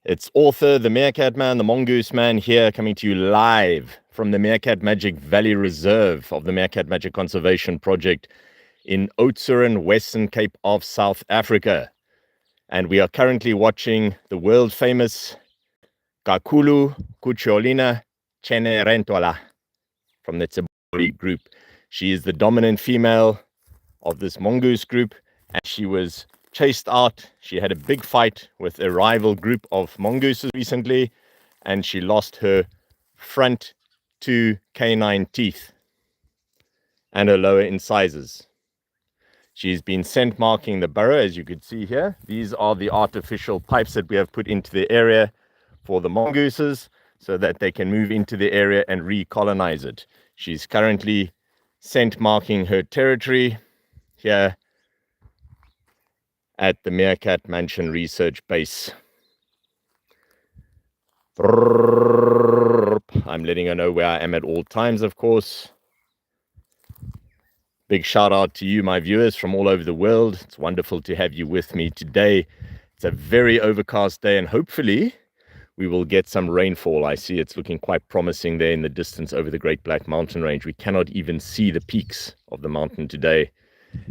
It's author, the Meerkatman, the Mongoose man, here coming to you live from the Mcilrath Valley Reserve of the Meerkat Magic Conservation Project in Oudtshoorn, Western Cape of South Africa. And we are currently watching the world famous Ghakhulu Cucciolina Cenorentola from the Tsebokolodi group. She is the dominant female of this mongoose group, and she was chased out. She had a big fight with a rival group of mongooses recently, and she lost her front two canine teeth and her lower incisors. She's been scent marking the burrow, as you could see here. These are the artificial pipes that we have put into the area for the mongooses so that they can move into the area and recolonize it. She's currently scent marking her territory here at the Meerkatmanchen research base. I'm letting her know where I am at all times, of course. Big shout out to you, my viewers from all over the world. It's wonderful to have you with me today. It's a very overcast day, and hopefully we will get some rainfall. I see it's looking quite promising there in the distance over the Great Black Mountain Range. We cannot even see the peaks of the mountain today.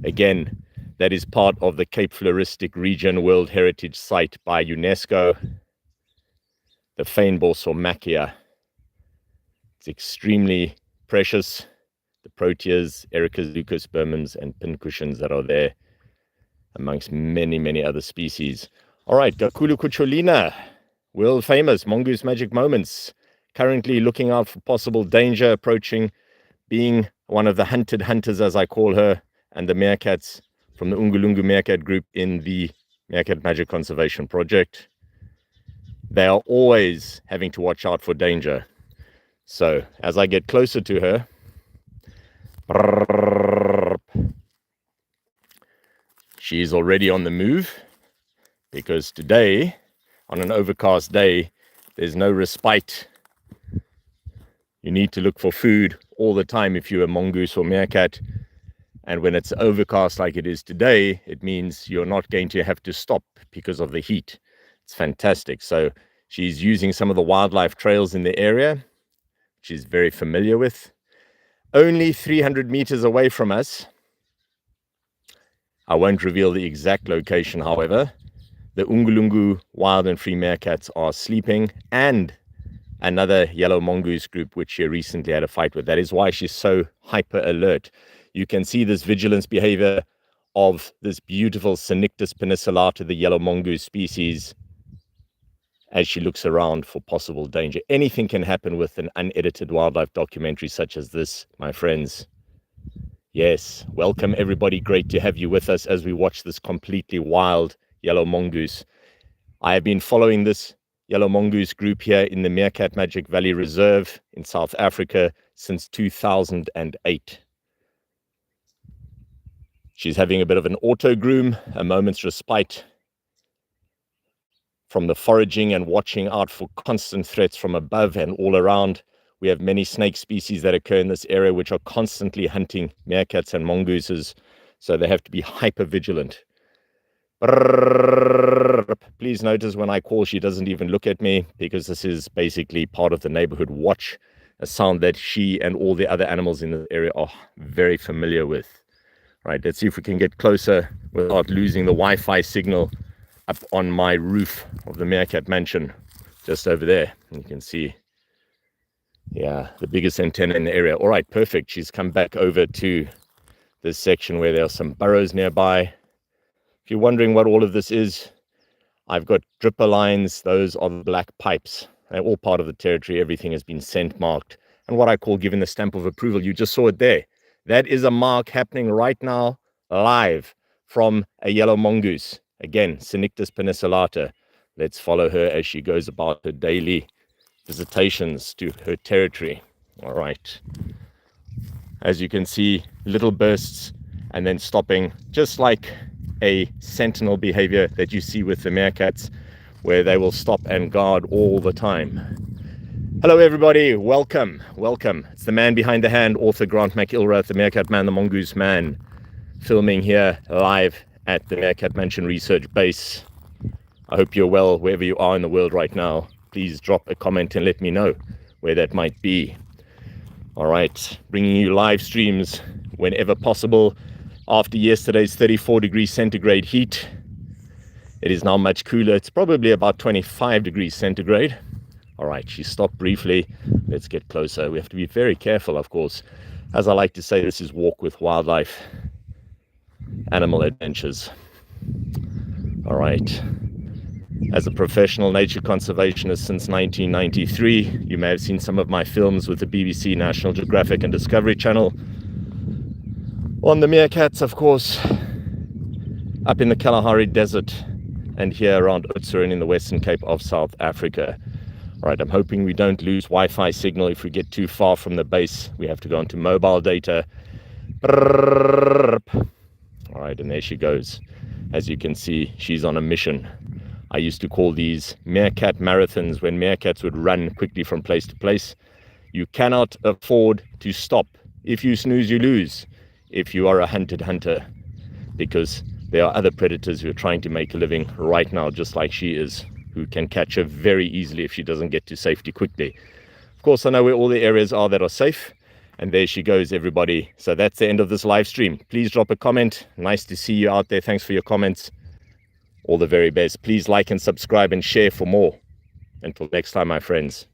Again, that is part of the Cape Floristic Region World Heritage Site by UNESCO, the fynbos or macchia. It's extremely precious. The proteas, ericas, leucospermums, and pincushions that are there, amongst many, many other species. All right, Ghakhulu Cucciolina, world famous mongoose magic moments, currently looking out for possible danger approaching, being one of the hunted hunters, as I call her, and the meerkats from the Ungulungu Meerkat group in the Meerkat Magic Conservation Project. They are always having to watch out for danger. So as I get closer to her, she's already on the move, because today, on an overcast day, there's no respite. You need to look for food all the time if you're a mongoose or meerkat. And when it's overcast like it is today, it means you're not going to have to stop because of the heat. It's fantastic. So she's using some of the wildlife trails in the area, which she's very familiar with. Only 300 meters away from us, I won't reveal the exact location, however, the Ungulungu wild and free meerkats are sleeping, and another yellow mongoose group, which she recently had a fight with. That is why she's so hyper alert. You can see this vigilance behavior of this beautiful cynictispenicillata, the yellow mongoose species, as she looks around for possible danger. Anything can happen with an unedited wildlife documentary such as this, my friends. Yes, welcome everybody. Great to have you with us as we watch this completely wild yellow mongoose. I have been following this yellow mongoose group here in the Meerkat Valley Reserve in South Africa since 2008. She's having a bit of an auto-groom, a moment's respite from the foraging and watching out for constant threats from above and all around. We have many snake species that occur in this area which are constantly hunting meerkats and mongooses, so they have to be hyper vigilant. Please notice when I call, she doesn't even look at me, because this is basically part of the neighborhood watch, a sound that she and all the other animals in the area are very familiar with. Right, let's see if we can get closer without losing the Wi-Fi signal up on my roof of the Meerkat mansion, just over there. You can see, yeah, the biggest antenna in the area. All right, perfect. She's come back over to this section where there are some burrows nearby. If you're wondering what all of this is, I've got dripper lines. Those are the black pipes. They're all part of the territory. Everything has been scent marked, and what I call given the stamp of approval. You just saw it there. That is a mark happening right now, live from a yellow mongoose. Again, cynictispenicillata. Let's follow her as she goes about her daily visitations to her territory. All right. As you can see, little bursts and then stopping, just like a sentinel behavior that you see with the meerkats, where they will stop and guard all the time. Hello everybody, welcome. It's the man behind the hand, author Grant mcilrath, the Meerkatman, the Mongoose man, filming here live at the Meerkatmanchen research base. I hope you're well wherever you are in the world right now. Please drop a comment and let me know where that might be. All right, bringing you live streams whenever possible. After yesterday's 34 degrees centigrade heat, it is now much cooler. It's probably about 25 degrees centigrade. All right, she stopped briefly. Let's get closer. We have to be very careful, of course. As I like to say, this is Walk with Wildlife, animal adventures. All right. As a professional nature conservationist since 1993, you may have seen some of my films with the BBC, National Geographic and Discovery Channel. On the meerkats, of course, up in the Kalahari Desert and here around Oudtshoorn in the Western Cape of South Africa. All right, I'm hoping we don't lose Wi-Fi signal if we get too far from the base. We have to go onto mobile data. All right, and there she goes. As you can see, she's on a mission. I used to call these meerkat marathons when meerkats would run quickly from place to place. You cannot afford to stop. If you snooze, you lose. If you are a hunted hunter, because there are other predators who are trying to make a living right now, just like she is, who can catch her very easily if she doesn't get to safety quickly. Of course, I know where all the areas are that are safe. And there she goes, everybody. So that's the end of this live stream. Please drop a comment. Nice to see you out there. Thanks for your comments. All the very best. Please like and subscribe and share for more. Until next time, my friends.